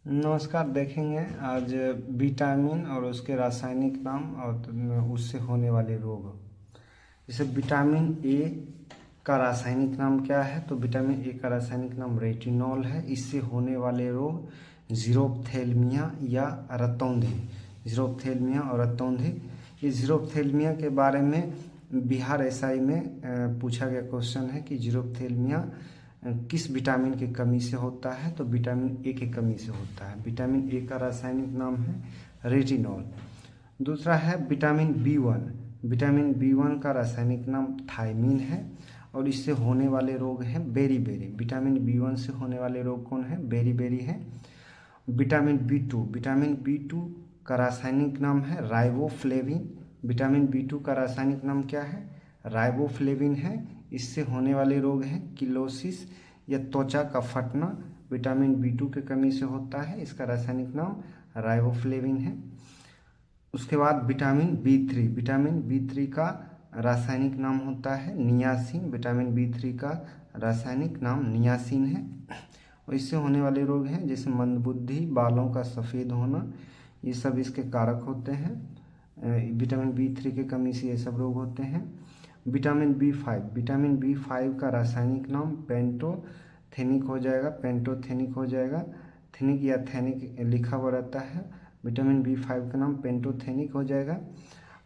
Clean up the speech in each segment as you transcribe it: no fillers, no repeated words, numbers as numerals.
नमस्कार। देखेंगे आज विटामिन और उसके रासायनिक नाम और उससे होने वाले रोग। जैसे विटामिन ए का रासायनिक नाम क्या है? तो विटामिन ए का रासायनिक नाम रेटिनॉल है। इससे होने वाले रोग जीरोप्थेल्मिया या रतौंधी। जीरोप्थेल्मिया और रतौंधी। ये जीरोप्थेल्मिया के बारे में बिहार एसआई में पूछा गया क्वेश्चन है कि जीरोप्थेल्मिया किस विटामिन की कमी से होता है? तो विटामिन ए की कमी से होता है। विटामिन ए का रासायनिक नाम है रेटिनॉल। दूसरा है विटामिन बी1। विटामिन बी1 का रासायनिक नाम थायमीन है और इससे होने वाले रोग हैं बेरी-बेरी। विटामिन बी1 से होने वाले रोग कौन है? बेरी-बेरी है। विटामिन बी2। विटामिन बी2 का रासायनिक नाम है राइबोफ्लेविन। विटामिन बी2 का रासायनिक नाम क्या है? राइबोफ्लेविन है। इससे होने वाले रोग हैं किलोसिस या त्वचा का फटना। विटामिन बी2 की कमी से होता है। इसका रासायनिक नाम राइबोफ्लेविन है। उसके बाद विटामिन बी3। विटामिन बी3 का रासायनिक नाम होता है नियासिन। विटामिन बी3 का रासायनिक नाम नियासिन है और इससे होने वाले रोग हैं जैसे मंदबुद्धि, बालों का सफ़ेद होना, ये सब इसके कारक होते हैं। विटामिन बी3 की कमी से ये सब रोग होते हैं। Vitamin B5. विटामिन बी5 का रासायनिक नाम पेंटोथेनिक हो जाएगा। पेंटोथेनिक हो जाएगा। थेनिक या थैनिक लिखा हुआ रहता है। विटामिन बी5 का नाम पेंटोथेनिक हो जाएगा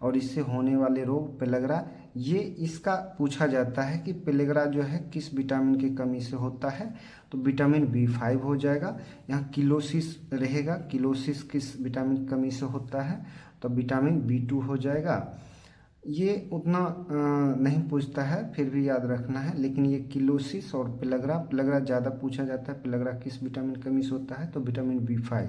और इससे होने वाले रोग पेलग्रा। ये इसका पूछा जाता है कि पेलग्रा जो है किस विटामिन की कमी से होता है? तो विटामिन बी5 हो जाएगा। यहाँ किलोसिस रहेगा। किलोसिस किस विटामिन की कमी से होता है? तो विटामिन बी2 हो जाएगा। ये उतना नहीं पूछता है, फिर भी याद रखना है। लेकिन ये किलोसिस और पेलग्रा ज़्यादा पूछा जाता है। पेलग्रा किस विटामिन की कमी से होता है? तो विटामिन बी5।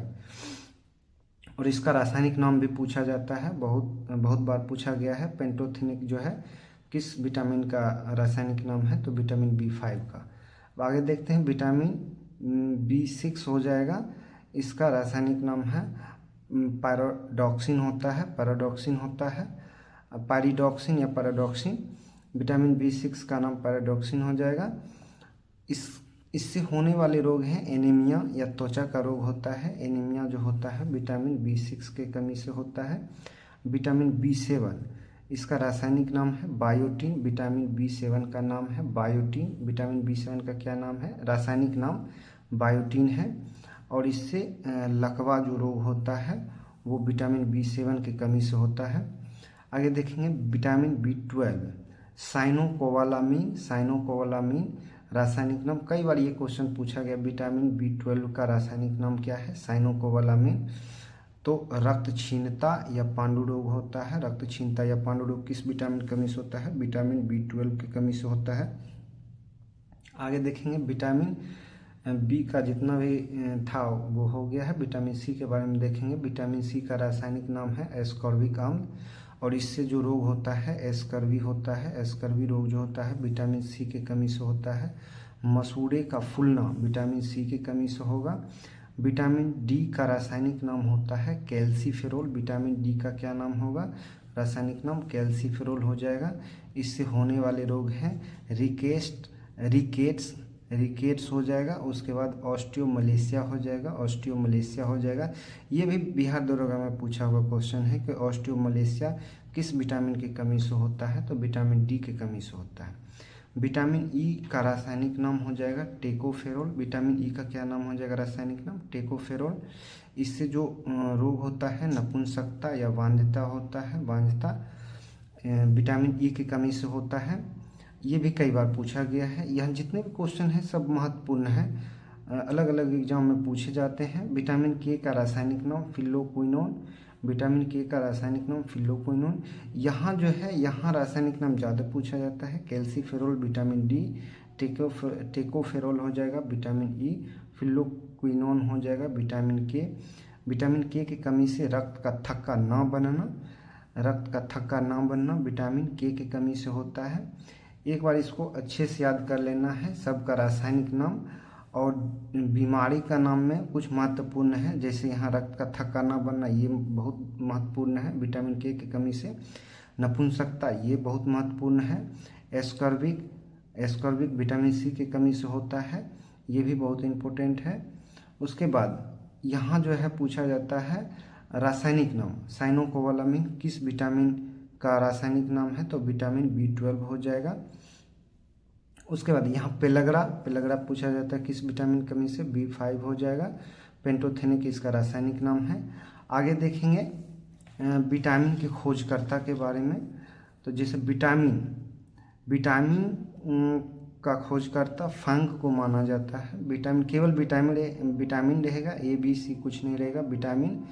और इसका रासायनिक नाम भी पूछा जाता है, बहुत बार पूछा गया है। पेंटोथेनिक जो है किस विटामिन का रासायनिक नाम है? तो विटामिन बी5 का। अब आगे देखते हैं। विटामिन बी6 हो जाएगा। इसका रासायनिक नाम है पैराडॉक्सिन होता है। पैराडॉक्सिन होता है। पायरिडॉक्सिन या पैराडॉक्सिन। विटामिन बी6 का नाम पैराडॉक्सिन हो जाएगा। इससे होने वाले रोग हैं एनीमिया या त्वचा का रोग होता है। एनीमिया जो होता है विटामिन बी6 के कमी से होता है। विटामिन बी7। इसका रासायनिक नाम है बायोटीन। विटामिन बी7 का नाम है बायोटीन। विटामिन बी7 का क्या नाम है? रासायनिक नाम बायोटीन है और इससे लकवा जो रोग होता है वो विटामिन बी7 की कमी से होता है। आगे देखेंगे विटामिन बी12। साइनोकोबालामीन। साइनोकोबालामीन रासायनिक नाम, कई बार ये क्वेश्चन पूछा गया। विटामिन बी12 का रासायनिक नाम क्या है? साइनोकोबालामीन। तो रक्तक्षीणता या पांडु रोग होता है। रक्तक्षीणता या पांडु रोग किस विटामिन की कमी से होता है? विटामिन बी12 की कमी से होता है। आगे देखेंगे विटामिन बी का जितना भी था वो हो गया है। विटामिन सी के बारे में देखेंगे। विटामिन सी का रासायनिक नाम है एस्कॉर्बिक अम्ल और इससे जो रोग होता है एस्कर्वी होता है। एस्कर्वी रोग जो होता है विटामिन सी की कमी से होता है। मसूड़े का फूलना विटामिन सी की कमी से होगा। विटामिन डी का रासायनिक नाम होता है कैल्सीफेरोल। विटामिन डी का क्या नाम होगा? रासायनिक नाम कैल्सीफेरोल हो जाएगा। इससे होने वाले रोग हैं रिकेट्स हो जाएगा। उसके बाद ऑस्टियोमलेशिया हो जाएगा। ऑस्टियोमलेशिया हो जाएगा। ये भी बिहार दरोगा में पूछा हुआ क्वेश्चन है कि ऑस्टियोमलेशिया किस विटामिन की कमी से होता है? तो विटामिन डी की कमी से होता है। विटामिन ई का रासायनिक नाम हो जाएगा टेकोफेरोल। विटामिन ई का क्या नाम हो जाएगा? रासायनिक नाम टेकोफेरोल। इससे जो रोग होता है नपुंसकता या वांझता होता है, वांझता विटामिन ई की कमी से होता है। ये भी कई बार पूछा गया है। यह जितने भी क्वेश्चन हैं सब महत्वपूर्ण हैं, अलग अलग एग्जाम में पूछे जाते हैं। विटामिन के का रासायनिक नाम फिलोक्विनोन। विटामिन के का रासायनिक नाम फिलोक्विनोन। यहाँ जो है यहाँ रासायनिक नाम ज़्यादा पूछा जाता है। कैल्सीफेरोल, विटामिन डी, टेकोफेरोल हो जाएगा विटामिन ई, फिलोक्विनोन हो जाएगा विटामिन के। विटामिन के की कमी से रक्त का थक्का ना बनना विटामिन के की कमी से होता है। एक बार इसको अच्छे से याद कर लेना है सबका रासायनिक नाम और बीमारी का नाम में कुछ महत्वपूर्ण है। जैसे यहाँ रक्त का थक्का ना बनना ये बहुत महत्वपूर्ण है विटामिन के की कमी से। नपुंसकता ये बहुत महत्वपूर्ण है। एस्कॉर्बिक विटामिन सी की कमी से होता है, ये भी बहुत इम्पोर्टेंट है। उसके बाद यहाँ जो है पूछा जाता है रासायनिक नाम, साइनोकोबालामिन किस विटामिन का रासायनिक नाम है, तो विटामिन B12 हो जाएगा। उसके बाद यहाँ पेलग्रा पूछा जाता है किस विटामिन कमी से, B5 हो जाएगा। पेंटोथेनिक इसका रासायनिक नाम है। आगे देखेंगे विटामिन के खोजकर्ता के बारे में। तो जैसे विटामिन का खोजकर्ता फंक को माना जाता है। विटामिन केवल विटामिन रहेगा, ABC कुछ नहीं रहेगा, विटामिन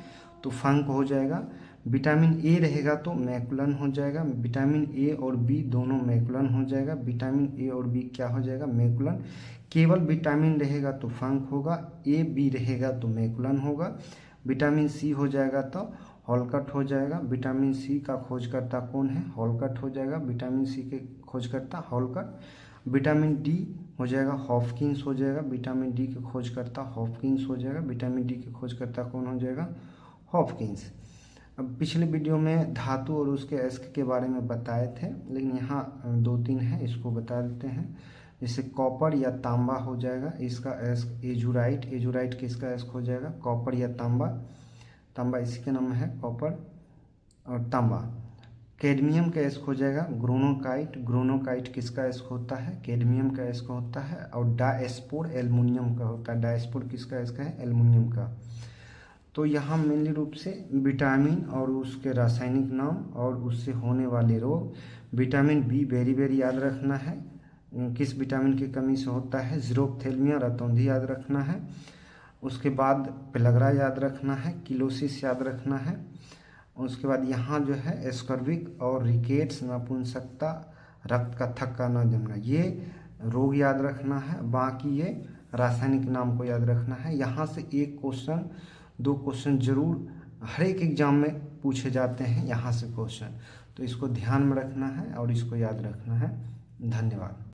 तो फंक हो जाएगा। विटामिन ए रहेगा तो मैकुलन हो जाएगा। विटामिन ए और बी दोनों मैकुलन हो जाएगा। विटामिन ए और बी क्या हो जाएगा, मैकुलन। केवल विटामिन रहेगा तो फंक होगा, ए बी रहेगा तो मैकुलन होगा। विटामिन सी हो जाएगा तो हॉलकट हो जाएगा। विटामिन सी का खोजकर्ता कौन है, हॉलकट हो जाएगा। विटामिन सी के खोजकर्ता हॉलकट। विटामिन डी हो जाएगा हॉपकिंस हो जाएगा। विटामिन डी के खोजकर्ता हॉपकिंस हो जाएगा। विटामिन डी के खोजकर्ता कौन हो जाएगा, हॉपकिंस। अब पिछले वीडियो में धातु और उसके एस्क के बारे में बताए थे, लेकिन यहाँ 2-3 है, इसको बता देते हैं। जैसे कॉपर या तांबा हो जाएगा, इसका एस्क एजुराइट किसका एस्क हो जाएगा, कॉपर या तांबा इसी के नाम है, कॉपर और तांबा। कैडमियम का एस्क हो जाएगा ग्रोनोकाइट किसका एस्क होता है, कैडमियम का एस्क होता है। और डायस्पोर एल्युमिनियम का होता है। डायस्पोर किसका एस्क है, एल्युमिनियम का। तो यहाँ मेनली रूप से विटामिन और उसके रासायनिक नाम और उससे होने वाले रोग। विटामिन बी वेरी याद रखना है, किस विटामिन की कमी से होता है, ज़ीरोफ्थेल्मिया रतौंधी याद रखना है। उसके बाद पेलग्रा याद रखना है, किलोसिस याद रखना है। उसके बाद यहाँ जो है एस्कर्विक और रिकेट्स, नपुंसकता, रक्त का थक्का न जमना, ये रोग याद रखना है। बाकी ये रासायनिक नाम को याद रखना है। यहाँ से 1-2 क्वेश्चन जरूर हर एक एग्जाम में पूछे जाते हैं यहाँ से क्वेश्चन, तो इसको ध्यान में रखना है और इसको याद रखना है। धन्यवाद।